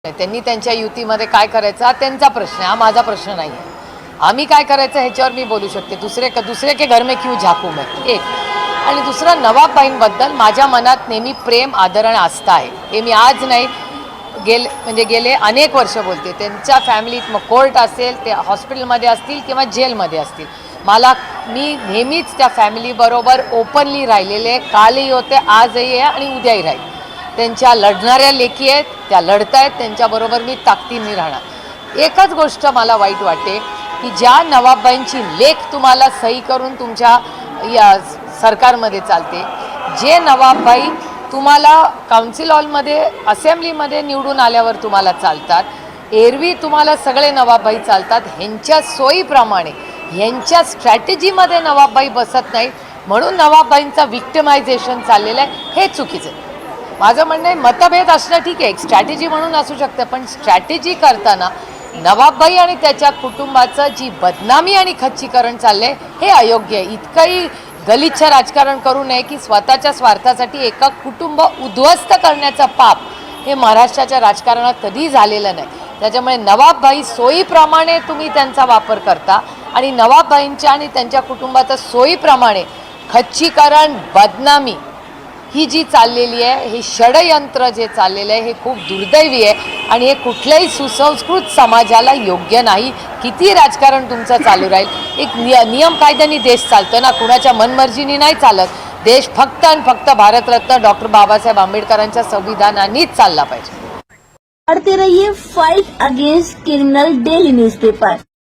त्यांनी त्यांच्या युतीमध्ये काय करायचं हा त्यांचा प्रश्न आहे, हा माझा प्रश्न नाही आहे. आम्ही काय करायचं ह्याच्यावर मी बोलू शकते. दुसरे के घर में क्यों झाकू मैं, एक. आणि दुसरं, नवाबबाईंबद्दल माझ्या मनात नेहमी प्रेम, आदर आणि आस्था आहे. हे मी आज नाही, गेले अनेक वर्ष बोलते. त्यांच्या फॅमिलीत मग कोर्ट असेल, ते हॉस्पिटलमध्ये असतील किंवा जेलमध्ये असतील, मी नेहमीच त्या फॅमिलीबरोबर ओपनली राहिलेले आहे. कालही होते, आजही आहे आणि उद्याही राहील. त्यांच्या लढणाऱ्या लेकी आहेत, त्या लढत आहेत, त्यांच्याबरोबर मी ताकदीने राहणार. एकच गोष्ट मला वाईट वाटते की ज्या नवाबबाईंची लेख तुम्हाला सही करून तुमच्या या सरकारमध्ये चालते, जे नवाबबाई तुम्हाला काउन्सिल हॉलमध्ये, असेंब्लीमध्ये निवडून आल्यावर तुम्हाला चालतात, एरवी तुम्हाला सगळे नवाबबाई चालतात, ह्यांच्या सोयीप्रमाणे, ह्यांच्या स्ट्रॅटेजीमध्ये नवाबबाई बसत नाही, म्हणून नवाबबाईंचा विक्टिमायझेशन चाललेलं आहे. हे चुकीचं आहे. माझं म्हणणं आहे, मतभेद असणं ठीक आहे, एक स्ट्रॅटेजी म्हणून असू शकतं, पण स्ट्रॅटेजी करताना नवाबबाई आणि त्याच्या कुटुंबाचं जी बदनामी आणि खच्चीकरण चाललं आहे, हे अयोग्य आहे. इतकंही गलिच्छ राजकारण करू नये की स्वतःच्या स्वार्थासाठी एका कुटुंब उद्ध्वस्त करण्याचं पाप हे महाराष्ट्राच्या राजकारणात कधीही झालेलं नाही. त्याच्यामुळे नवाबबाई सोयीप्रमाणे तुम्ही त्यांचा वापर करता आणि नवाबबाईंच्या आणि त्यांच्या कुटुंबाचं सोयीप्रमाणे खच्चीकरण, बदनामी ही जी चाललेली आहे, हे षडयंत्र जे चाललेलं आहे, हे खूप दुर्दैवी आहे आणि हे कुठल्याही सुसंस्कृत समाजाला योग्य नाही. किती राजकारण तुमचं चालू राहील, एक नियम कायद्याने देश चालतं ना, कुणाच्या मनमर्जीने नाही चालत. देश फक्त आणि फक्त भारतरत्न डॉक्टर बाबासाहेब आंबेडकरांच्या संविधानानेच चालला पाहिजे. पढ़ते रहिए fight against criminal daily newspaper.